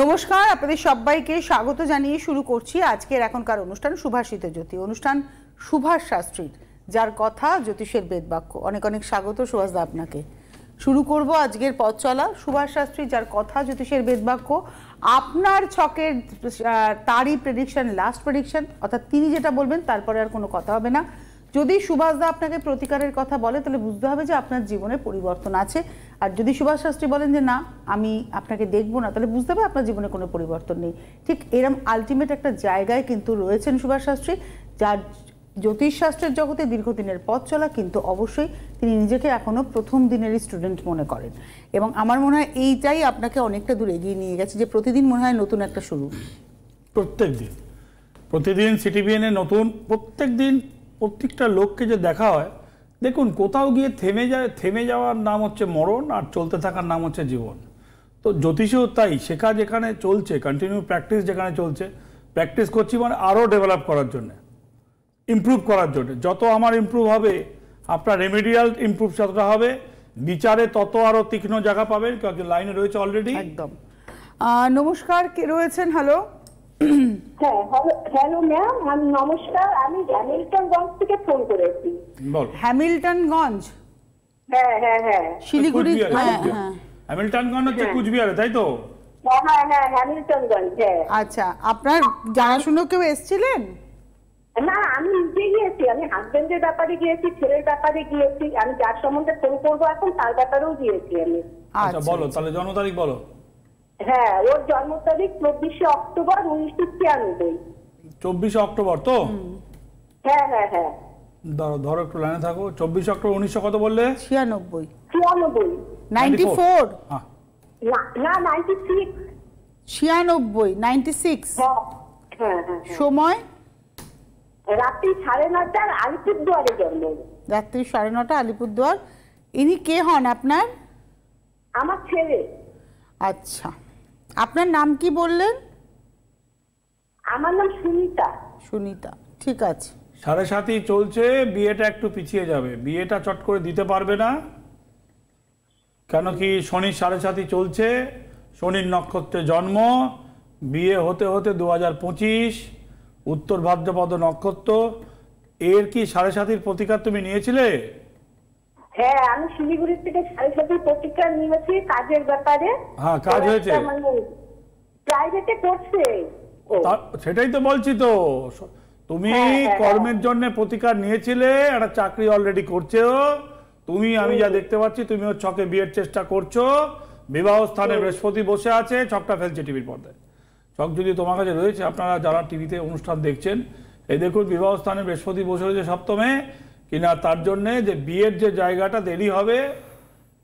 নমস্কার, আপনাদের সবাইকে স্বাগত জানিয়ে শুরু করছি আজকের এখনকার অনুষ্ঠান সুভাষিত জ্যোতি অনুষ্ঠান সুভাষ শাস্ত্রীর, যার কথা জ্যোতিষের বেদবাক্য। অনেক অনেক স্বাগত সুভাষদা আপনাকে। শুরু করব আজকের পথ চলা। সুভাষ শাস্ত্রী, যার কথা জ্যোতিষের বেদবাক্য, আপনার ছকের তারই প্রেডিকশন, লাস্ট প্রেডিকশন, অর্থাৎ তিনি যেটা বলবেন তারপরে আর কোনো কথা হবে না। যদি সুভাষদা আপনাকে প্রতিকারের কথা বলে তাহলে বুঝতে হবে যে আপনার জীবনে পরিবর্তন আছে, আর যদি সুভাষ শাস্ত্রী বলেন যে না আমি আপনাকে দেখবো না, তাহলে বুঝতে হবে আপনার জীবনে কোনো পরিবর্তন নেই। ঠিক এরম আলটিমেট একটা জায়গায় কিন্তু রয়েছেন সুভাষ শাস্ত্রী, যার জ্যোতিষশাস্ত্রের জগতে দীর্ঘদিনের পথ চলা, কিন্তু অবশ্যই তিনি নিজেকে এখনও প্রথম দিনেরই স্টুডেন্ট মনে করেন। এবং আমার মনে হয় এইটাই আপনাকে অনেকটা দূর এগিয়ে নিয়ে গেছে, যে প্রতিদিন মনে হয় নতুন একটা শুরু। প্রতিদিন সিটিভিএনে নতুন, প্রত্যেক দিন প্রত্যেকটা লোককে যে দেখা হয়, দেখুন কোথাও গিয়ে থেমে যাওয়ার নাম হচ্ছে মরণ, আর চলতে থাকার নাম হচ্ছে জীবন। তো জ্যোতিষেও তাই, শেখা যেখানে চলছে, কন্টিনিউ প্র্যাকটিস যেখানে চলছে, প্র্যাকটিস করছি মানে আরও ডেভেলপ করার জন্য, ইমপ্রুভ করার জন্য। যত আমার ইমপ্রুভ হবে, আপনার রেমেডিয়াল ইমপ্রুভ যতটা হবে, বিচারে তত আরও তীক্ষ্ণ জায়গা পাবেন। লাইনে রয়েছে অলরেডি। একদম। নমস্কার, কে রয়েছেন? হ্যালো। হ্যাঁ, হ্যালো ম্যাম, আমি নমস্কার, আমি হ্যামিল্টনগঞ্জ থেকে ফোন করেছি। বল। হ্যামিল্টনগঞ্জ? হ্যাঁ হ্যাঁ হ্যাঁ, শিলিগুড়ি। হ্যামিল্টনগঞ্জ হচ্ছে কুচবিহারে, তাই তো? হ্যাঁ হ্যাঁ, হ্যামিল্টনগঞ্জ। হ্যাঁ। আচ্ছা, আপনার জানাশুনো কেউ এসেছিলেন? না, আমি নিজে গিয়েছি। আমি হাজবেন্ডের ব্যাপারে গিয়েছি, ছেলের ব্যাপারে গিয়েছি, আমি যার সম্বন্ধে ফোন করবো এখন তার ব্যাপারেও গিয়েছি আমি। আচ্ছা বলো, তাহলে জন্ম তারিখ বলো। হ্যাঁ, ওর জন্ম তারিখ 24শে অক্টোবর 1996। 24শে অক্টোবর তো? হ্যাঁ হ্যাঁ হ্যাঁ। ধরো একটু লাইনে থাকো। 24 অক্টোবর 1900 কত বললে? 96। 96। 94? না, 96। 96, 96। হ্যাঁ হ্যাঁ। সময়? রাত্রি 9:30 আলিপুরদুয়ারে জন্ম। রাত্রি 9:30 আলিপুরদুয়ার। ইনি কে হন আপনার? আমার ছেলে। আচ্ছা, আপনার নাম কি বললেন? আমার নাম সুনিতা। সুনিতা, ঠিক আছে। 7.5 চলছে, বিয়েটা একটু পিছিয়ে যাবে, বিয়েটা চট করে দিতে পারবে না। কেন কি শনির 7.5 চলছে, শনির নক্ষত্রে জন্ম, বিয়ে হতে হতে 2025, উত্তর ভাদ্রপদ নক্ষত্র। এর কি 7.5 প্রতিকার তুমি নিয়েছিলে? হ্যাঁ, আমি শিলিগুড়ি থেকে 7.5 প্রতিকার নিয়েছি কাজের ব্যাপারে। হ্যাঁ, কাজ হয়েছে? প্রাইভেটে করছে। সেটাই তো বলছি তো, তুমি কর্মের জন্য প্রতিকার নিয়েছিলে, একটা চাকরি অলরেডি করছো তুমি। আমি যা দেখতে পাচ্ছি তুমি ওর ছকে বিয়ের চেষ্টা করছো। বিবাহ স্থানে বৃহস্পতি বসে আছে, ছকটা ফেলছে টিভির পর্দায়। ছক যদি তোমার কাছে রয়েছে, আপনারা যারা টিভিতে অনুষ্ঠান দেখছেন, এই দেখুন বিবাহ স্থানে বৃহস্পতি বসে রয়েছে সপ্তমে, কিনা তার জন্যে যে বিয়ের যে জায়গাটা দেরি হবে।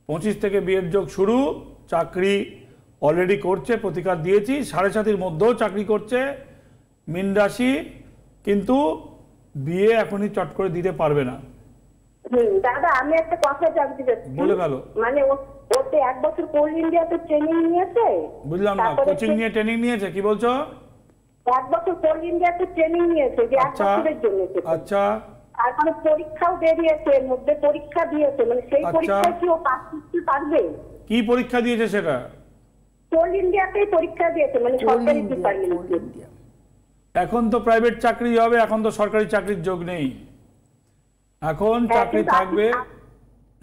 25 থেকে বিয়ের যোগ শুরু, চাকরি অলরেডি করছে, প্রতিকার দিয়েছি। 7.5 মধ্যেও চাকরি করছে, মীন রাশি, কিন্তু বিয়ে এখনই চট করে দিতে পারবে না। দাদা, আমি একটা কথা জানতে চাচ্ছি। বলে ভালো। মানে ওতে 1 বছর কোল ইন্ডিয়াতে ট্রেনিং নিয়েছে। বুঝলাম না, কোচিং নিয়ে ট্রেনিং নিয়েছে? কি বলছো? 1 বছর কোল ইন্ডিয়াতে ট্রেনিং নিয়েছে, যে 1 বছরের জন্য। আচ্ছা। তারপরে পরীক্ষাও বেরিয়েছে, এর মধ্যে পরীক্ষা দিয়েছে, মানে সেই পরীক্ষায় কি ও পাস করতে পারবে? কি পরীক্ষা দিয়েছে সেটা? কোল ইন্ডিয়াতেই পরীক্ষা দিয়েছে, মানে সরকারি ডিপার্টমেন্টে। এখন তো প্রাইভেট চাকরি হবে, এখন তো সরকারি চাকরির যোগ নেই। এখন চাকরি থাকবে,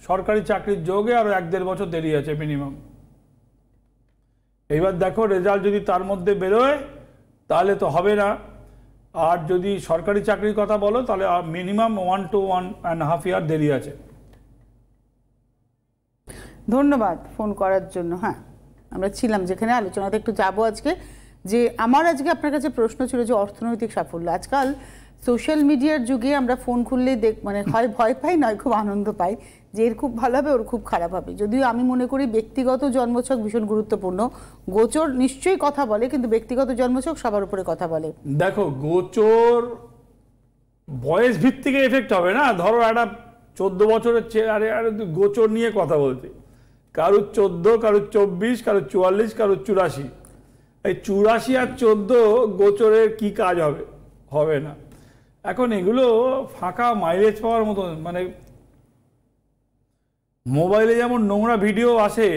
সরকারি চাকরির যোগে আরো 1-1.5 বছর দেরি আছে মিনিমাম। এইবার দেখো রেজাল্ট যদি তার মধ্যে বেরোয় তাহলে তো হবে না। আর যদি সরকারি চাকরির কথা বলো তাহলে মিনিমাম 1 to 1.5 ইয়ার দেরি আছে। ধন্যবাদ ফোন করার জন্য। হ্যাঁ, আমরা ছিলাম যেখানে আলোচনাতে একটু যাবো আজকে, যে আমার আজকে আপনার কাছে প্রশ্ন ছিল যে অর্থনৈতিক সাফল্য। আজকাল সোশ্যাল মিডিয়ার যুগে আমরা ফোন খুললেই মানে হয় ভয় পাই, নয় খুব আনন্দ পাই যে এর খুব ভালো হবে, ওর খুব খারাপ হবে। যদিও আমি মনে করি ব্যক্তিগত জন্মছক ভীষণ গুরুত্বপূর্ণ। গোচর নিশ্চয়ই কথা বলে, কিন্তু ব্যক্তিগত জন্মছক সবার উপরে কথা বলে। দেখো, গোচর বয়স ভিত্তিক এফেক্ট হবে না। ধরো একটা 14 বছরের আরে গোচর নিয়ে কথা বলছে, কারুর 14, কারুর 24, কারুর 44, কারুর 84। এই 84 আর 14 গোচরের কি কাজ হবে? হবে না। এখন এগুলো ফাঁকা মাইলেজ পাওয়ার মতো, মানে মোবাইলে যেমন নোংরা ভিডিও আসে,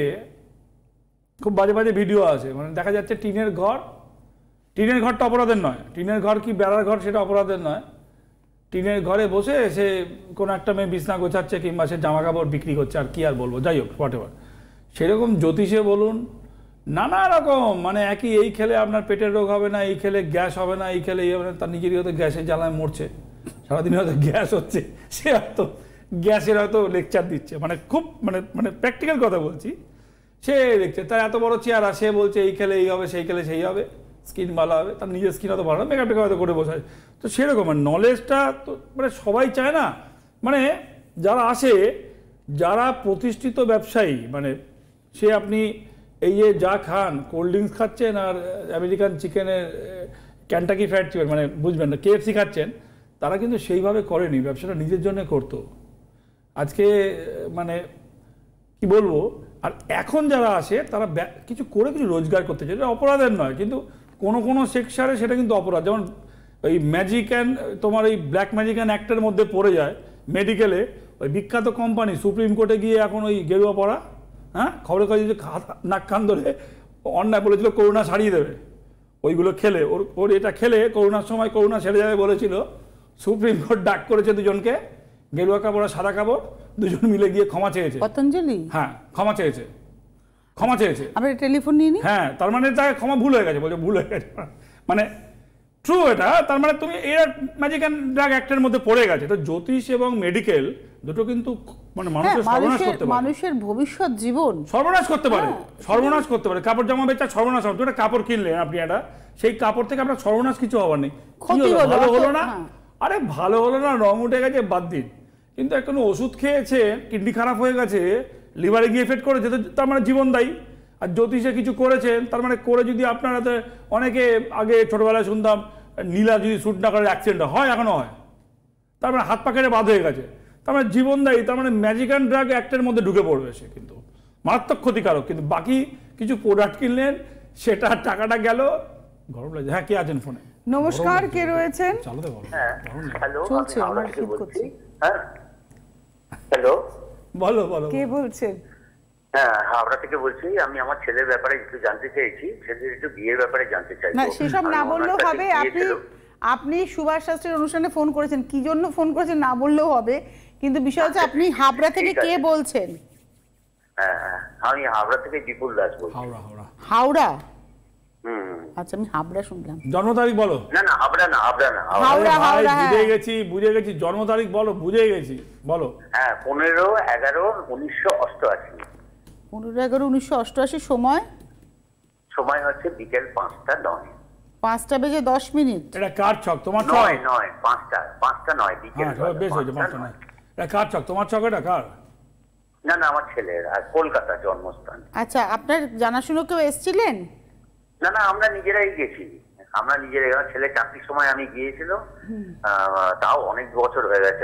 খুব বাজে বাজে ভিডিও আছে, মানে দেখা যাচ্ছে টিনের ঘরটা অপরাধের নয়, টিনের ঘর কি বেড়ার ঘর সেটা অপরাধের নয়, টিনের ঘরে বসে সে কোনো একটা মেয়ে বিছনা গোছাচ্ছে কিংবা সে জামা কাপড় বিক্রি করছে, আর কি আর বলবো, যাই হোক হোয়াট এভার। সেরকম জ্যোতিষে বলুন, নানা রকম, মানে একই এই খেলে আপনার পেটের রোগ হবে না, এই খেলে গ্যাস হবে না, এই খেলে এই হবে না, তার নিজেরই হয়তো গ্যাসের জ্বালায় মরছে, সারাদিন হয়তো গ্যাস হচ্ছে, সে হয়তো গ্যাসের হয়তো লেকচার দিচ্ছে, মানে খুব মানে মানে প্র্যাকটিক্যাল কথা বলছি, সে দেখছে তার এত বড় চেহারা, সে বলছে এই খেলে এই হবে, সেই খেলে সেই হবে, স্কিন ভালো হবে, তার নিজের স্কিন হয়তো ভালো হবে, মেকআপ টেকআপ হয়তো করে বসায়। তো সেরকম নলেজটা তো মানে সবাই চায় না, মানে যারা আসে, যারা প্রতিষ্ঠিত ব্যবসায়ী, মানে সে আপনি এই যে যা খান, কোল্ড ড্রিঙ্কস খাচ্ছেন আর আমেরিকান চিকেনের ক্যান্টাকি ফ্রাইড চিকেন, মানে বুঝবেন না, KFC খাচ্ছেন, তারা কিন্তু সেইভাবে করেনি, ব্যবসাটা নিজের জন্য করতো। আজকে মানে কি বলবো, আর এখন যারা আসে তারা কিছু করে কিছু রোজগার করতে চায়, এটা অপরাধের নয়, কিন্তু কোনো সেকশারে সেটা কিন্তু অপরাধ। যেমন ওই ম্যাজিক অ্যান্ড তোমার এই ব্ল্যাক ম্যাজিক অ্যান্ড অ্যাক্টের মধ্যে পড়ে যায় মেডিকেলে, ওই বিখ্যাত কোম্পানি সুপ্রিম কোর্টে গিয়ে এখন ওই গেরুয়া পড়া, হ্যাঁ, খবরের কাগজে যে নাক কান ধরে অন্যায় বলেছিল করোনা সারিয়ে দেবে, ওইগুলো খেলে ওর এটা খেলে করোনার সময় করোনা সেরে যাবে বলেছিল, সুপ্রিম কোর্ট ডাক করেছে দুজনকে, গেরুয়া কাপড় আর সাদা কাপড়, দুজন মিলে গিয়ে ক্ষমা চেয়েছে। পতঞ্জলি? হ্যাঁ, ক্ষমা চেয়েছে। আমরা টেলিফোন নিয়ে নি। হ্যাঁ, তার মানে তার ক্ষমা ভুল হয়ে গেছে, বলছে ভুল হয়ে গেছে, মানে ট্রু এটা। তার মানে তুমি এর ম্যাজিক অ্যান্ড ড্রাগ অ্যাক্টের মধ্যে পড়ে গেছে। তো জ্যোতিষ এবং মেডিকেল দুটো কিন্তু মানে মানুষের সর্বনাশ করতে পারে, মানুষের ভবিষ্যৎ জীবন সর্বনাশ করতে পারে, সর্বনাশ করতে পারে। কাপড় জামা বেচা সর্বনাশ হবে, একটা কাপড় কিনলেন আপনি, একটা সেই কাপড় থেকে আপনার সর্বনাশ কিছু হবার নেই, ভালো হলো না, আরে ভালো হলো না, রং উঠে গেছে, বাদ দিন। কিন্তু এখন ওষুধ খেয়েছে, কিডনি খারাপ হয়ে গেছে, লিভারে গিয়ে এফেক্ট করেছে, তার মানে জীবন দায়ী। আর জ্যোতিষে কিছু করেছেন, তার মানে করে যদি আপনারা, অনেকে আগে ছোটবেলায় শুনতাম নীলা যদি শ্যুট না করে অ্যাক্সিডেন্ট হয়, এখনো হয়, তার মানে হাত পা কেটে বাদ হয়ে গেছে, তার মানে জীবন দায়ী। তার মানে ম্যাজিক অ্যান্ড ড্রাগ অ্যাক্টের মধ্যে ঢুকে পড়বে সে, কিন্তু মারাত্মক ক্ষতিকারক। কিন্তু বাকি কিছু প্রোডাক্ট কিনলেন, সেটা টাকাটা গেল, গরম লাগে। হ্যাঁ, কে আছেন ফোনে? নমস্কার, কে রয়েছেন? চালাতে বলো। হ্যালো, চলছে, আমি আমরা হাওড়া থেকে ঠিক বলছি। করছি। হ্যাঁ, হ্যালো, বলো বলো। কে বলছেন? হ্যাঁ, হাওড়া থেকে বলছি। আমি আমার ছেলের ব্যাপারে একটু জানতে চাইছি, ছেলের একটু বিয়ের ব্যাপারে জানতে চাই। না, সেসব না বললেও হবে। আপনি সুভাষ শাস্ত্রীর অনুষ্ঠানে ফোন করেছেন, কি জন্য ফোন করেছেন না বললেও হবে, কিন্তু বিষয় হচ্ছে আপনি হাবড়া থেকে কে বলছেন? হ্যাঁ, আমি হাওড়া থেকে বিপুল দাস বলছি। হাওড়া? হুম, আচ্ছা, আমি হাবড়া শুনলাম। জন্ম তারিখ বলো। না, হাওড়া না, হাওড়া। বুঝে গেছি, জন্ম তারিখ বলো, বুঝে গেছি, বলো। হ্যাঁ, 15/11/1988। 15/11/1988। সময় হচ্ছে বিকেল 5:09। 5:10। এটা কার ছক? তোমার ছক? নয়, 5টা নয়, বিকেল। বেশ হয়েছে, 5টা নয়। এটা কার ছক? তোমার ছক? এটা কার? না, আমার ছেলের, আর কলকাতা জন্মস্থান। আচ্ছা, আপনার জানাশুনো কেউ এসেছিলেন? না, আমরা নিজেরাই গেছি। আমার ছেলে চাকরির সময় আমি গিয়েছিল, তাও অনেক বছর হয়ে গেছে,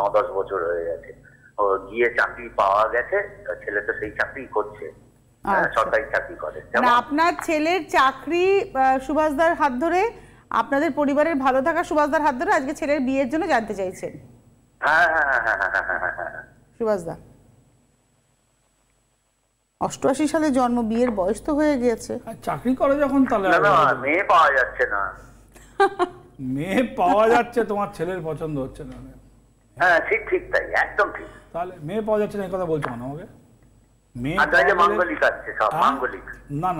9-10 বছর হয়ে গেছে। ও গিয়ে চাকরি পাওয়া গেছে, ছেলে তো সেই চাকরি করছে, সরকারি চাকরি করে। আপনার ছেলের চাকরি সুভাষদার হাত ধরে, আপনাদের পরিবারের ভালো থাকা সুভাষদার হাত ধরে আজকে ছেলের বিয়ের জন্য জানতে চাইছেন? হ্যাঁ। সুভাষদা 88 সালে জন্ম, বিয়ের বয়স তো হয়ে গিয়েছে। চাকরি করে যখন, তাহলে মেয়ে পাওয়া যাচ্ছে না। মেয়ে পাওয়া যাচ্ছে, তোমার ছেলের পছন্দ হচ্ছে না। হ্যাঁ, ঠিক তাই, একদম ঠিক। তাহলে মেয়ে পাওয়া যাচ্ছে না, এই কথা বলছো না আমাকে? মেয়ে মাঙ্গলিক আছে, সব মাঙ্গলিক। না,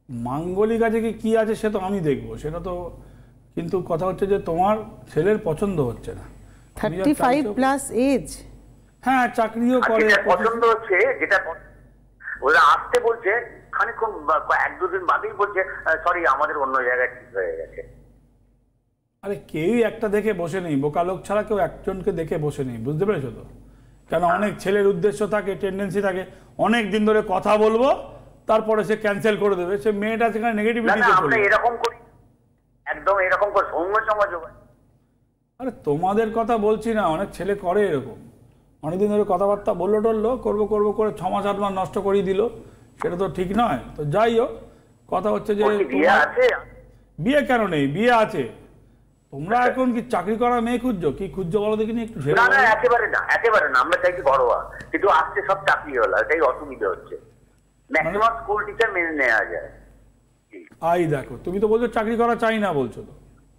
মাঙ্গলিক আছে কি আছে সে তো আমি দেখবো, সেটা তো, কিন্তু কথা হচ্ছে যে তোমার ছেলের পছন্দ হচ্ছে না। 35+ এজ। হ্যাঁ, চাকরিও করে, পছন্দ হচ্ছে, যেটা ওরা আসতে বলছে, খানিকক্ষণ 1-2 দিন বাদেই বলছে সরি, আমাদের অন্য জায়গায় ঠিক হয়ে গেছে। আরে কেউই একটা দেখে বসে নেই, বোকা লোক ছাড়া কেউ একজনকে দেখে বসে নেই, বুঝতে পেরেছো তো? কেন অনেক ছেলের উদ্দেশ্য থাকে, টেন্ডেন্সি থাকে, অনেক দিন ধরে কথা বলবো, তারপরে সে ক্যান্সেল করে দেবে, সে মেয়েটা সেখানে নেগেটিভিটি। আমরা এরকম করি, একদম এরকম করে সৌম্য সমাজ। আরে তোমাদের কথা বলছি না, অনেক ছেলে করে এরকম, অনেকদিন ধরে কথাবার্তা বললো টললো, করবো করে 6 মাস 8 মাস নষ্ট করিয়ে দিল, সেটা তো ঠিক নয়। তো যাই হোক, কথা হচ্ছে যে বিয়ে কেন নেই? বিয়ে আছে। তোমরা এখন কি চাকরি করা মেয়ে খুঁজছো? কি খুঁজছো বলো দেখিনি একটু। একেবারে না, আমরা চাইছি ঘরোয়া, কিন্তু আসছে সব চাকরি হলো, এটাই অসুবিধা হচ্ছে। ম্যাক্সিমাম স্কুল টিচার মেনে নেওয়া যায়। আই দেখো, তুমি তো বলছো চাকরি করা চাই না বলছো তো।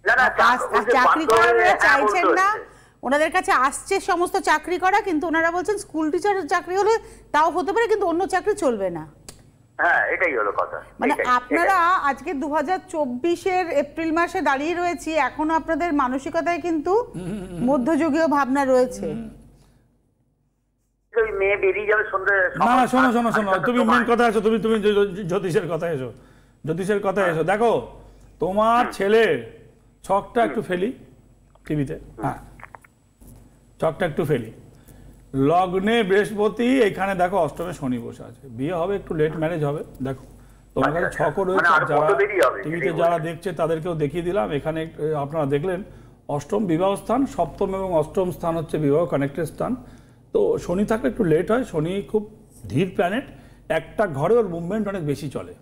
না না, চাকরি করা ওনারা হ্যাঁ, চাইছেন বলতে না, হচ্ছে। ওনাদের কাছে আসছে সমস্ত চাকরি করা, কিন্তু ওনারা বলছেন স্কুল টিচারের চাকরি হলে তাও হতে পারে, কিন্তু অন্য চাকরি চলবে না। হ্যাঁ, এটাই হলো কথা। মানে এটাই, আপনারা এটাই। আজকে 2024-এর এপ্রিল মাসে দাঁড়িয়ে রয়েছি, এখনো আপনাদের মানসিকতায় কিন্তু মধ্যযুগীয় ভাবনা রয়েছে। ওই মেয়ে বেরিয়ে যাবে সন্ধ্যে। না না, শোনো শোনো শোনো, তুমি মেন কথা এসো, তুমি তুমি জ্যোতিষের কথা এসো, জ্যোতিষের কথা এসো। দেখো তোমার ছেলের ছকটা একটু ফেলি টিভিতে, হ্যাঁ ছকটা একটু ফেলি। লগ্নে বৃহস্পতি, এখানে দেখো অষ্টমে শনি বসে আছে, বিয়ে হবে একটু লেট ম্যারেজ হবে। দেখো তোমার কাছে ছকও রয়েছে, যারা টিভিতে যারা দেখছে তাদেরকেও দেখিয়ে দিলাম। এখানে আপনারা দেখলেন অষ্টম বিবাহ স্থান, সপ্তম এবং অষ্টম স্থান হচ্ছে বিবাহ কানেক্টেড স্থান। তো শনি থাকলে একটু লেট হয়, শনি খুব ধীর প্ল্যানেট, একটা ঘরে ওর মুভমেন্ট অনেক বেশি চলে।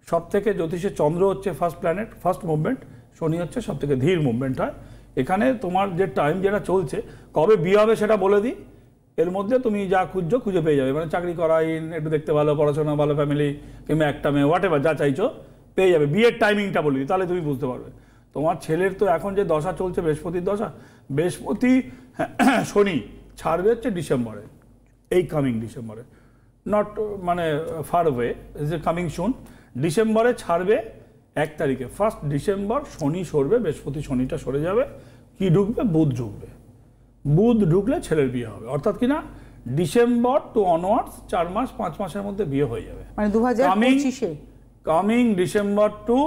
সব থেকে জ্যোতিষে চন্দ্র হচ্ছে ফার্স্ট প্ল্যানেট, ফার্স্ট মুভমেন্ট, শনি হচ্ছে সব থেকে ধীর মুভমেন্ট হয়। এখানে তোমার যে টাইম যেটা চলছে, কবে বিয়ে হবে সেটা বলে দিই, এর মধ্যে তুমি যা খুঁজছো খুঁজে পেয়ে যাবে। মানে চাকরি করা, একটু দেখতে ভালো, পড়াশোনা ভালো, ফ্যামিলি, কিংবা একটা মেয়ে, হোয়াট এভার যা চাইছো পেয়ে যাবে। বিয়ের টাইমিংটা বলে দিই, তাহলে তুমি বুঝতে পারবে। তোমার ছেলের তো এখন যে দশা চলছে, বৃহস্পতির দশা, বৃহস্পতি শনি ছাড়বে হচ্ছে ডিসেম্বরে, এই কামিং ডিসেম্বরে, নট মানে fur way, is a coming soon. ডিসেম্বরে ছাড়বে 1 তারিখে, 1 ডিসেম্বর শনি সরবে, বৃহস্পতি শনিটা সরে যাবে, কি ঢুকবে? বুধ ঢুকবে। বুধ ঢুকলে ছেলের বিয়ে হবে, অর্থাৎ কিনা ডিসেম্বর টু অনওয়ার্ডস 4 মাস 5 মাসের মধ্যে বিয়ে হয়ে যাবে। মানে 2025-এ কামিং ডিসেম্বর টু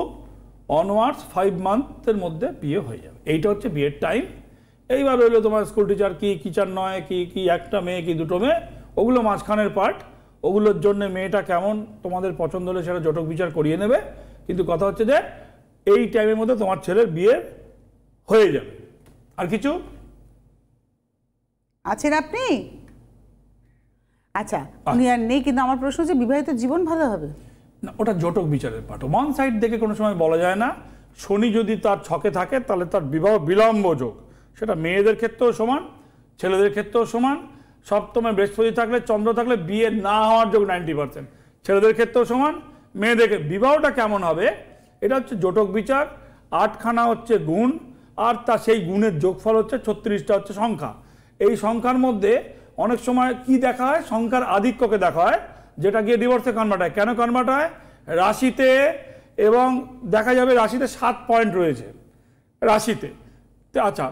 অনওয়ার্ডস 5 মান্থের মধ্যে বিয়ে হয়ে যাবে। এইটা হচ্ছে বিয়ের টাইম। এইবার হইলো তোমার স্কুল টিচার কি, টিচার নয় কি, কি একটা মেয়ে কি দুটো মেয়ে, ওগুলো মাঝখানের পার্ট। ওগুলোর জন্য মেয়েটা কেমন তোমাদের পছন্দ হলে সেটা জটক বিচার করিয়ে নেবে। কিন্তু কথা হচ্ছে যে এই টাইমের মধ্যে তোমার ছেলের বিয়ে হয়ে যাবে। আর কিছু আছেন আপনি? আচ্ছা, উনি আর নেই, কিন্তু আমার প্রশ্ন হচ্ছে বিবাহিত জীবন ভালো হবে না, ওটা জটক বিচারের পাঠ, ওয়ান সাইড দেখে কোনো সময় বলা যায় না। শনি যদি তার ছকে থাকে তাহলে তার বিবাহ বিলম্ব যোগ, সেটা মেয়েদের ক্ষেত্রেও সমান, ছেলেদের ক্ষেত্রেও সমান। সপ্তমে বৃহস্পতি থাকলে, চন্দ্র থাকলে বিয়ে না হওয়ার যোগ 90%, ছেলেদের ক্ষেত্রেও সমান, মেয়েদের বিবাহটা কেমন হবে এটা হচ্ছে জটক বিচার। 8খানা হচ্ছে গুণ, আর তা সেই গুণের যোগফল হচ্ছে 36টা হচ্ছে সংখ্যা। এই সংখ্যার মধ্যে অনেক সময় কি দেখা হয়? সংখ্যার আধিক্যকে দেখা হয়, যেটা গিয়ে ডিভোর্সে কনভার্ট হয়। কেন কনভার্ট হয়? রাশিতে, এবং দেখা যাবে রাশিতে 7 পয়েন্ট রয়েছে রাশিতে, আচ্ছা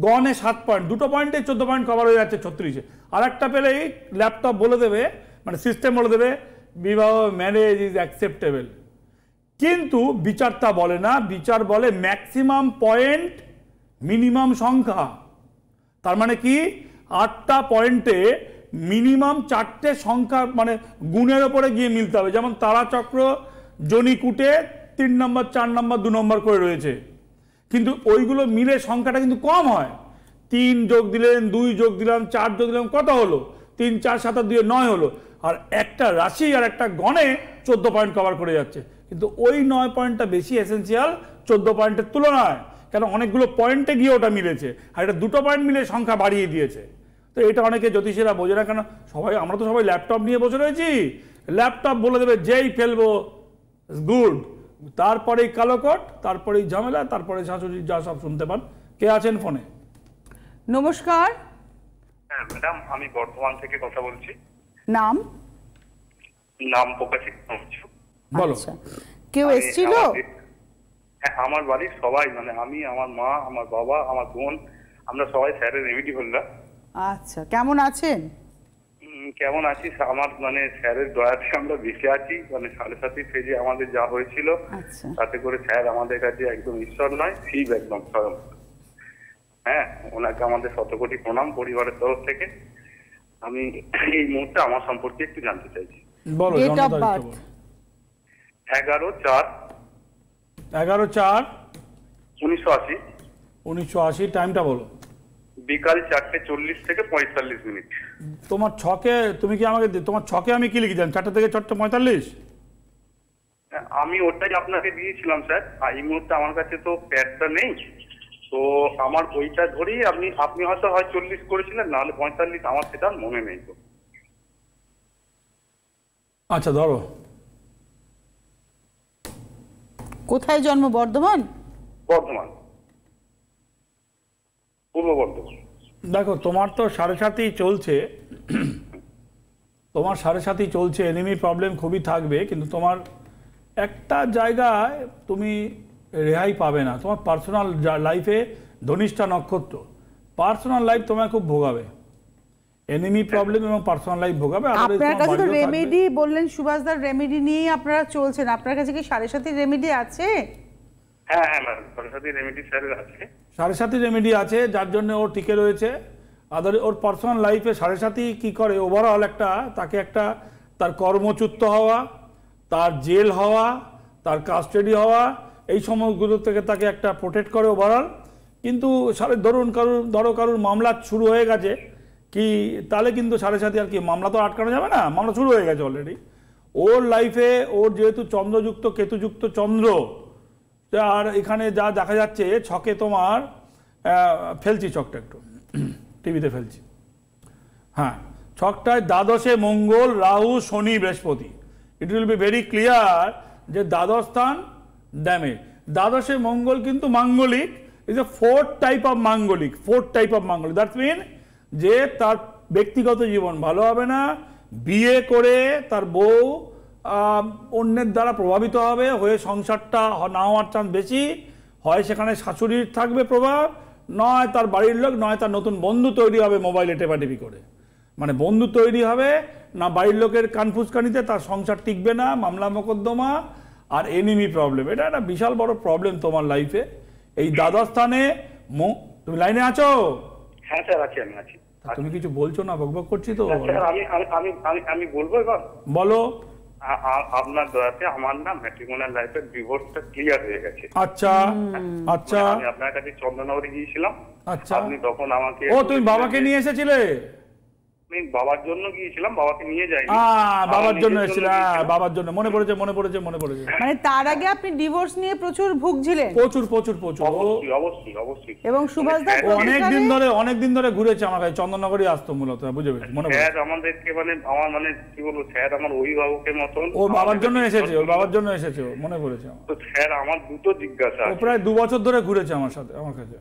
গণে 7 পয়েন্ট, 2টো পয়েন্টে 14 পয়েন্ট কভার হয়ে যাচ্ছে 36-এ। আর একটা পেলেই ল্যাপটপ বলে দেবে, মানে সিস্টেম বলে দেবে বিবাহ, ম্যারেজ ইজ অ্যাকসেপ্টেবল। কিন্তু বিচার তা বলে না, বিচার বলে ম্যাক্সিমাম পয়েন্ট মিনিমাম সংখ্যা। তার মানে কি 8টা পয়েন্টে মিনিমাম 4টে সংখ্যা, মানে গুণের ওপরে গিয়ে মিলতে হবে। যেমন তারাচক্র, জনিকুটে 3 নম্বর, 4 নম্বর, 2 নম্বর করে রয়েছে, কিন্তু ওইগুলো মিলে সংখ্যাটা কিন্তু কম হয়। 3 যোগ দিলেন, 2 যোগ দিলাম, 4 যোগ দিলাম, কত হলো? 3 4 7 2 9 হলো। আর একটা রাশি আর একটা গণে 14 পয়েন্ট কভার করে যাচ্ছে, কিন্তু ওই 9 পয়েন্টটা বেশি এসেন্সিয়াল 14 পয়েন্টের তুলনায়। কেন? অনেকগুলো পয়েন্টে গিয়ে ওটা মিলেছে, আর এটা 2টো পয়েন্ট মিলে সংখ্যা বাড়িয়ে দিয়েছে। তো এটা অনেকে জ্যোতিষীরা বোঝে না। কেন? সবাই, আমরা তো সবাই ল্যাপটপ নিয়ে বসে রয়েছি, ল্যাপটপ বলে দেবে যেই ফেলবো গুড, তারপরেই কালোকট, তারপরেই ঝামেলা, তারপরে শাশুড়ি যা সব শুনতে পান। কে আছেন ফোনে? নমস্কার। হ্যাঁ ম্যাডাম, আমি বর্ধমান থেকে কথা বলছি। নাম? নাম প্রকাশিত হচ্ছে। বলো। আচ্ছা, কেউ এসেছিল? হ্যাঁ, আমার বাড়ির সবাই, মানে আমি, আমার মা, আমার বাবা, আমার বোন, আমরা সবাই স্যারের রেমিডি হোল্ডার। আচ্ছা, কেমন আছেন? কেমন আছি? আমার মানে স্যারের দয়াতে আমরা বেঁচে আছি। মানে 7.5 ফেজে আমাদের যা হয়েছিল, আচ্ছা, তাতে করে স্যার আমাদের কাছে একদম ঈশ্বর নয়, শিব একদম স্বয়ং। হ্যাঁ, ওনাকে আমাদের শতকোটি প্রণাম পরিবারের তরফ থেকে। আমি এই মুহূর্তে আমার সম্পর্কে একটু জানতে চাইছি। বলো। Date of birth? 11/4 11/4/1980। 1980। টাইমটা বলো। বিকাল 4:40 থেকে 45 মিনিট। তোমার ছকে, তুমি কি আমাকে, তোমার ছকে আমি কি লিখে দেন? 4টা থেকে 4:45? আমি ওটাই আপনাকে দিয়েছিলাম স্যার। আর এই মুহূর্তে আমার কাছে তো প্যাডটা নেই, তো আমার ওইটা ধরেই আপনি হয়তো 40 করেছিলেন, নাহলে 45, আমার সেটা মনে নেই। তো আচ্ছা ধরো। কোথায় জন্ম? বর্ধমান? বর্ধমান, পূর্ব বর্ধমান। দেখো তোমার তো 7.5 চলছে, তোমার 7.5 চলছে, এনিমি প্রবলেম খুবই থাকবে, কিন্তু তোমার একটা জায়গায় তুমি রেহাই পাবে না। তোমার পার্সোনাল লাইফে ধনিষ্ঠা নক্ষত্র, পার্সোনাল লাইফ তোমায় খুব ভোগাবে, এনিমি প্রবলেম এবং পার্সোনাল লাইফ ভোগাবে। আপনার কাছে তো রেমেডি বললেন, সুভাষদার রেমেডি নিয়েই আপনারা চলছেন, আপনার কাছে কি 7.5 রেমেডি আছে? হ্যাঁ হ্যাঁ ম্যাডাম, 7.5 রেমেডি স্যারের আছে। 7.5 রেমেডি আছে, যার জন্য ও টিকে রয়েছে। ওর পার্সোনাল লাইফে 7.5 কি করে, ওভারঅল তাকে তার কর্মচ্যুত হওয়া, তার জেল হওয়া, তার কাস্টাডি হওয়া, এই সময়গুলো থেকে তাকে একটা প্রোটেক্ট করে ওভারঅল। কিন্তু ধরো কারুর মামলা শুরু হয়ে গেছে কি, তাহলে কিন্তু 7.5 আর কি, মামলা তো আটকানো যাবে না, মামলা শুরু হয়ে গেছে অলরেডি। ওর লাইফে ওর যেহেতু চন্দ্রযুক্ত কেতুযুক্ত চন্দ্র, আর এখানে যা দেখা যাচ্ছে ছকে তোমার, ফেলছি ছকটা একটু, টিভিতে ফেলছি, হ্যাঁ, ছকটায় দ্বাদশে মঙ্গল, রাহু, শনি, বৃহস্পতি। It will be very clear যে দ্বাদশ স্থান ড্যামেজ। দ্বাদশে মঙ্গল কিন্তু মাঙ্গলিক, is a fourth type of মাঙ্গলিক, দ্যাট মিন যে তার ব্যক্তিগত জীবন ভালো হবে না, বিয়ে করে তার বউ অন্যের দ্বারা প্রভাবিত হয়ে সংসারটা না হওয়ার চান্স বেশি হয়, সেখানে শাশুড়ির থাকবে প্রভাব, নয় তার বাড়ির লোক, নয় তার নতুন বন্ধু তৈরি হবে মোবাইলে টেপাটেপি করে, মানে বন্ধু তৈরি হবে না, বাড়ির লোকের কানফুসকানিতে তার সংসার টিকবে না, মামলা মোকদ্দমা আর এনিমি প্রবলেম। এটা একটা বিশাল বড় প্রবলেম তোমার লাইফে। এই দ্বাদশ স্থানে তুমি লাইনে আছো? হ্যাঁ স্যার আছি, আমি আছি। তুমি কিছু বলছো না, বকবক করছি তো। আমি বলবো এবার। বলো। আপনার দয়াতে আমার না ম্যাট্রিমোনিয়াল লাইফের ডিভোর্সটা ক্লিয়ার হয়ে গেছে। আচ্ছা আচ্ছা। আমি আপনার কাছে চন্দননগরে গিয়েছিলাম। আচ্ছা। আপনি তখন আমাকে, ও তুমি বাবাকে নিয়ে এসেছিলে? আমি বাবার জন্য গিয়েছিলাম, বাবাকে নিয়ে যাইনি। বাবার জন্য এসেছিল, বাবার জন্য, মনে পড়েছে। মানে তার আগে আপনি ডিভোর্স নিয়ে প্রচুর ভুগছিলেন? প্রচুর। অবশ্যই। এবং সুভাষদা অনেকদিন ধরে ঘুরেছে আমার কাছে, চন্দননগরই আসতো মূলত, বুঝে পেয়েছি, মনে পড়ে। স্যার আমাদেরকে মানে কি বলবো, স্যার আমার অভিভাবকের মতন। ওর বাবার জন্য এসেছে, মনে পড়েছে। তো স্যার আমার দুটো জিজ্ঞাসা, ও প্রায় 2 বছর ধরে ঘুরেছে আমার কাছে।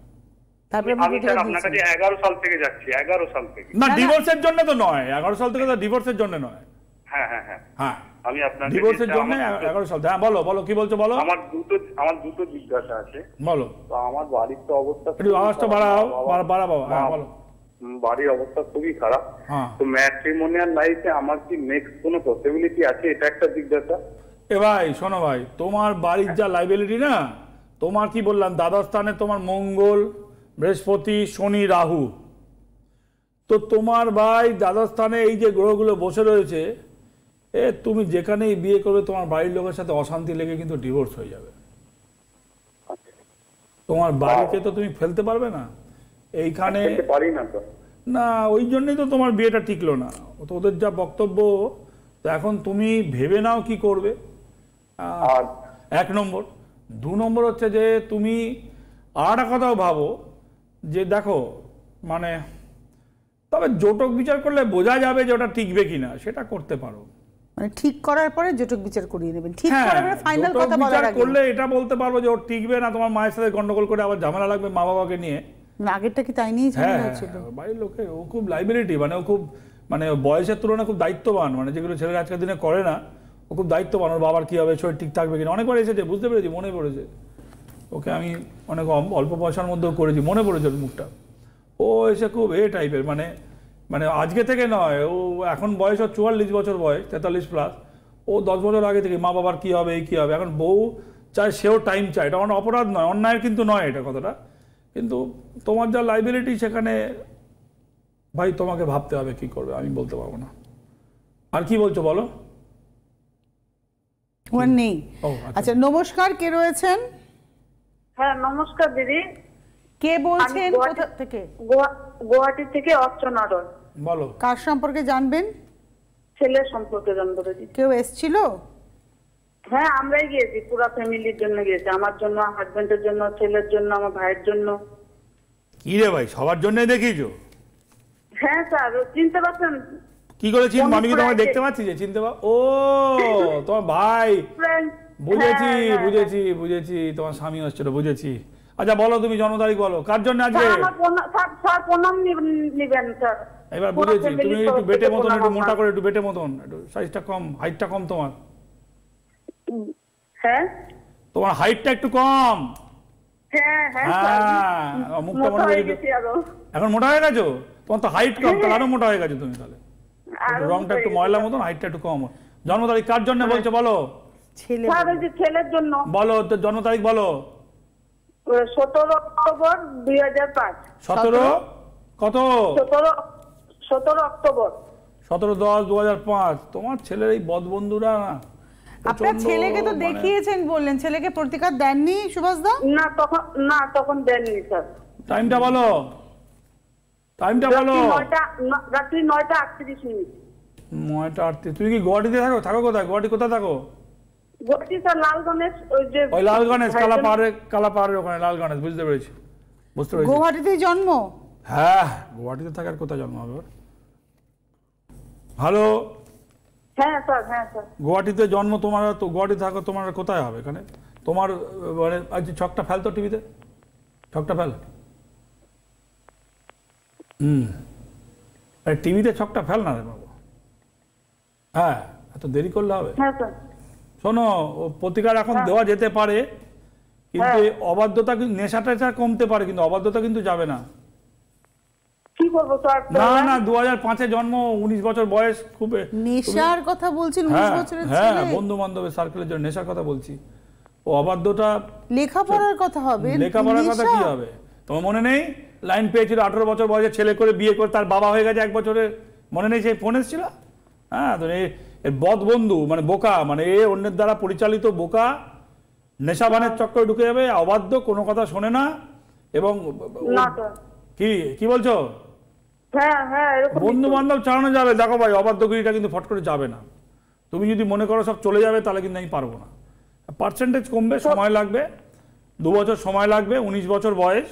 আমি স্যার আপনার কাছে 11 সাল থেকে যাচ্ছি, 11 সাল থেকে। না, ডিভোর্সের জন্য তো নয়, 11 সাল থেকে তো ডিভোর্সের জন্য নয়। হ্যাঁ আমি আপনার ডিভোর্সের জন্য 11 সাল। হ্যাঁ বলো কি বলছো, বলো। আমার দুটো জিজ্ঞাসা আছে। বলো। তো আমার বাড়ির তো অবস্থা, একটু আওয়াজটা বাড়াও। হ্যাঁ বলো। বাড়ির অবস্থা খুবই খারাপ। তো ম্যাট্রিমোনিয়াল লাইফে আমার কি নেক্সট কোনো পসিবিলিটি আছে, এটা একটা জিজ্ঞাসা। ভাই শোনো ভাই, তোমার বাড়ির যা লাইবিলিটি না, তোমার কি বললাম, দ্বাদশ স্থানে তোমার মঙ্গল, বৃহস্পতি, শনি, রাহু। তো তোমার ভাই দ্বাদশ স্থানে এই যে গ্রহগুলো বসে রয়েছে, তুমি যেখানেই বিয়ে করবে তোমার বাড়ির লোকের সাথে অশান্তি লেগে কিন্তু ডিভোর্স হয়ে যাবে। তোমার বাড়িকে তো তুমি ফেলতে পারবে না এইখানে, না, ওই জন্যই তো তোমার বিয়েটা টিকলো না। তো ওদের যা বক্তব্য, তো এখন তুমি ভেবে নাও কি করবে, 1 নম্বর। 2 নম্বর হচ্ছে যে তুমি আর একটা কথাও ভাবো যে দেখো, মানে তবে জটক বিচার করলে বোঝা যাবে যে ওটা টিকবে কিনা, সেটা করতে পারো। মানে ঠিক করার পরে জটক বিচার করিয়ে নেবেন, ঠিক করার পরে ফাইনাল কথা বলার আগে করলে এটা বলতে পারবো যে ও টিকবে না, তোমার মায়ের সাথে গন্ডগোল করে আবার ঝামেলা লাগবে মা বাবাকে নিয়ে। আগেরটা কি তাই নিয়ে ঝামেলা হচ্ছিল? বাড়ির লোকে ও খুব লাইবিলিটি, মানে ও খুব, মানে বয়সের তুলনায় খুব দায়িত্ববান, মানে যেগুলো ছেলেরা আজকের দিনে করে না, ও খুব দায়িত্ববান। ওর বাবার কি হবে, শরীর ঠিক থাকবে কিনা, অনেকবার এসেছে, বুঝতে পেরেছি, মনে পড়েছে। ওকে আমি অনেক অল্প পয়সার মধ্যেও করেছি, মনে পড়েছে ওর মুখটা। ও এসে খুব টাইপের, মানে আজকে থেকে নয়, ও এখন বয়স ওর 44 বছর বয়স, 43+। ও 10 বছর আগে থেকে মা বাবার কি হবে, এই কি হবে, এখন বউ চায়, সেও টাইম চায়। এটা আমার অপরাধ নয়, অন্যায়ের কিন্তু নয় এটা কথাটা, কিন্তু তোমার যা লাইবিলিটি সেখানে ভাই তোমাকে ভাবতে হবে কি করবে, আমি বলতে পারবো না। আর কি বলছো বলো। নেই। আচ্ছা নমস্কার, কে রয়েছেন? হ্যাঁ নমস্কার দিদি। কে বলছেন, কোথা থেকে? গুয়াহাটি থেকে অর্চনা রয়। বলো। কার সম্পর্কে জানবেন? ছেলের সম্পর্কে জানবো দিদি। কেউ এসেছিল? হ্যাঁ আমরাই গিয়েছি, পুরো ফ্যামিলির জন্য গিয়েছি, আমার জন্য, হাজবেন্ডের জন্য, ছেলের জন্য, আমার ভাইয়ের জন্য। কি রে ভাই, সবার জন্য দেখিয়েছো? হ্যাঁ স্যার, চিনতে পারছেন? কি করে চিনবো? আমি কি তোমাকে দেখতে পাচ্ছি যে চিনতে পার? ও তোমার ভাই, বুঝেছি বুঝেছি বুঝেছি, তোমার স্বামী হচ্ছিল, বুঝেছি। আচ্ছা বলো তুমি জন্ম তারিখ বলো, কার জন্য আজকে? এবার বুঝেছি, তুমি একটু বেটে মতন, একটু মোটা করে, একটু বেটে মতন, একটু সাইজটা কম, হাইটটা কম তোমার। হ্যাঁ তোমার হাইটটা একটু কম। মুখটা মনে হয় এখন মোটা হয়ে গেছো, তোমার তো হাইট কম, তাহলে আরো মোটা হয়ে গেছো তুমি। তাহলে রংটা একটু ময়লা মতন, হাইটটা একটু কম। জন্ম তারিখ কার জন্য বলছো বলো? ছেলের জন্য বলো, তো জন্ম তারিখ বলো। 17 অক্টোবর 2005। 17 কত? 17 অক্টোবর 17/10/2005। তোমার ছেলের এই বদবন্ধুরা না, আপনার ছেলেকে তো দেখিয়েছেন বললেন, ছেলেকে প্রতিকার দেননি সুভাষ দা? তখন দেননি স্যার। টাইমটা বলো, টাইমটা বলো। রাত্রি 9:38। 9:38। তুমি কি গুয়াহাটিতে থাকো? থাকো কোথায়? গুয়াহাটি কোথায় থাকো? গুয়াহাটি স্যার লালগণেশ, ওই লালগণেশ কালাপাহাড়ের ওখানে লালগণেশ, বুঝতে পেরেছি বুঝতে পেরেছি। গুয়াহাটিতেই জন্ম? হ্যাঁ, গুয়াহাটিতে থাকার কোথায় জন্ম হবে? হ্যালো, হ্যাঁ স্যার, হ্যাঁ স্যার। গুয়াহাটিতে জন্ম তোমার, তো গুয়াহাটি থাকো, তোমার কোথায় হবে এখানে? তোমার মানে আজ ছকটা ফেল তো টিভিতে, ছকটা ফেল। টিভিতে ছকটা ফেল না রে বাবু। হ্যাঁ, এত দেরি করলে হবে? হ্যাঁ স্যার। শোনো, প্রতিকার এখন দেওয়া যেতে পারে, কিন্তু অবাধ্যতা, নেশা টেশা কমতে পারে, কিন্তু অবাধ্যতা কিন্তু যাবে না। কি করবো স্যার? না 2005-এ জন্ম, 19 বছর বয়স। খুব নেশার কথা বলছেন? 19 বছরের ছেলে? হ্যাঁ, বন্ধু বান্ধবের সার্কেলের জন্য নেশার কথা বলছি। ও অবাধ্যতা, লেখাপড়ার কথা হবে। লেখাপড়ার কথা কি হবে? তোমার মনে নেই লাইন পেয়েছিল 18 বছর বয়সে, ছেলে করে বিয়ে করে তার বাবা হয়ে গেছে 1 বছরে, মনে নেই? সেই ফোন এসেছিল। হ্যাঁ, তো এর বদ বন্ধু মানে বোকা, মানে এ অন্যের দ্বারা পরিচালিত বোকা, নেশাবানের চক্করে ঢুকে যাবে, অবাধ্য, কোনো কথা শোনে না। এবং কি বলছো? বন্ধু বান্ধব চালানো যাবে, দেখো ভাই, অবাধ্যগিরিটা কিন্তু ফট করে যাবে না। তুমি যদি মনে করো সব চলে যাবে, তাহলে কিন্তু আমি পারবো না। পার্সেন্টেজ কমবে, সময় লাগবে, 2 বছর সময় লাগবে। 19 বছর বয়স,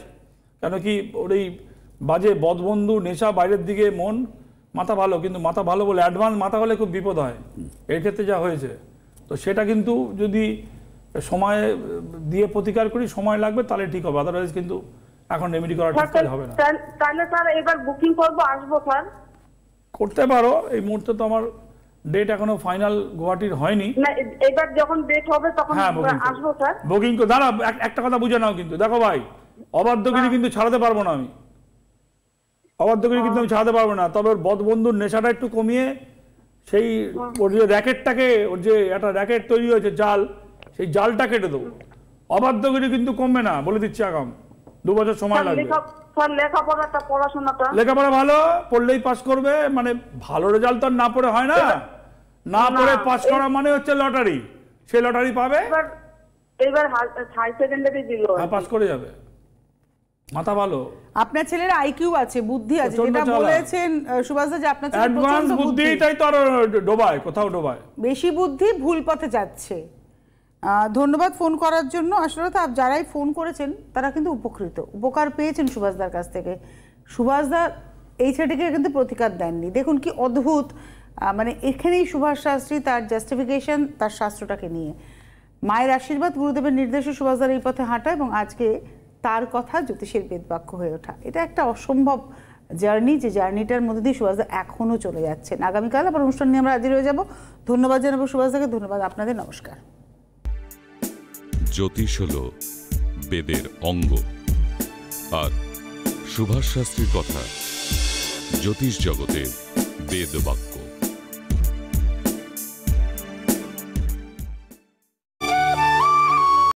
কেন কি ওর এই বাজে বদবন্ধু, নেশা, বাইরের দিকে মন, মাথা ভালো, কিন্তু মাথা ভালো বলে অ্যাডভান্স মাথা হলে খুব বিপদ হয়। এর ক্ষেত্রে যা হয়েছে, তো সেটা কিন্তু যদি সময় দিয়ে প্রতিকার করি, সময় লাগবে, তাহলে ঠিক হবে। আদারওয়াইজ কিন্তু এখন রেমেডি করা ঠিক হবে না। তাহলে স্যার এবার বুকিং করব, আসবো স্যার? করতে পারো। এই মুহূর্তে তো আমার ডেট এখনো ফাইনাল গুয়াহাটির হয়নি। না, এবার যখন ডেট হবে তখন আসবো স্যার। বুকিং দাঁড়া, একটা কথা বুঝে নাও কিন্তু। দেখো ভাই, অবাধ্যগিরি কিন্তু ছাড়াতে পারবো না আমি, অবাধ্যগিরি কিন্তু আমি ছাড়াতে পারবো না। তবে ওর বদবন্ধুর নেশাটা একটু কমিয়ে, সেই ওর যে র্যাকেটটাকে, ওর যে একটা র্যাকেট তৈরি হয়েছে জাল, সেই জালটা কেটে দেবো। অবাধ্যগিরি কিন্তু কমবে না, বলে দিচ্ছি আগাম। 2 বছর সময় লাগবে। লেখাপড়া ভালো, পড়লেই পাস করবে, মানে ভালো রেজাল্ট তো না পড়ে হয় না, না পড়ে পাস করা মানে হচ্ছে লটারি। সে লটারি পাবে, এবার হাই সেকেন্ডারি দিল, পাস করে যাবে। মাথা ভালো। আপনার ছেলের আইকিউ আছে, বুদ্ধি আছে, যেটা বলেছেন সুভাষদা, যে আপনার ছেলে অ্যাডভান্স বুদ্ধি, তাই তো আরো ডোবায়, কোথাও ডোবায়। বেশি বুদ্ধি, ভুল পথে যাচ্ছে। ধন্যবাদ ফোন করার জন্য। আসলে তো যারাই ফোন করেছেন তারা কিন্তু উপকৃত, উপকার পেয়েছেন সুভাষদার কাছ থেকে। সুভাষদা এই ছেলেটিকে কিন্তু প্রতিকার দেননি। দেখুন কি অদ্ভুত, মানে এখানেই সুভাষ শাস্ত্রী তার জাস্টিফিকেশন, তার শাস্ত্রটাকে নিয়ে। মায়ের আশীর্বাদ, গুরুদেবের নির্দেশে সুভাষদার এই পথে হাঁটা এবং আজকে তার কথা জ্যোতিষের বেদবাক্য হয়ে ওঠা, এটা একটা অসম্ভব জার্নি, যে জার্নিটার মধ্যে দিয়ে সুভাষদা এখনও চলে যাচ্ছেন। আগামীকাল আবার অনুষ্ঠান নিয়ে আমরা হাজির হয়ে যাব। ধন্যবাদ জানাবো সুভাষদাকে, ধন্যবাদ আপনাদের, নমস্কার। জ্যোতিষ হলো বেদের অঙ্গ, আর সুভাষ শাস্ত্রীর কথা জ্যোতিষ জগতের বেদবাক্য।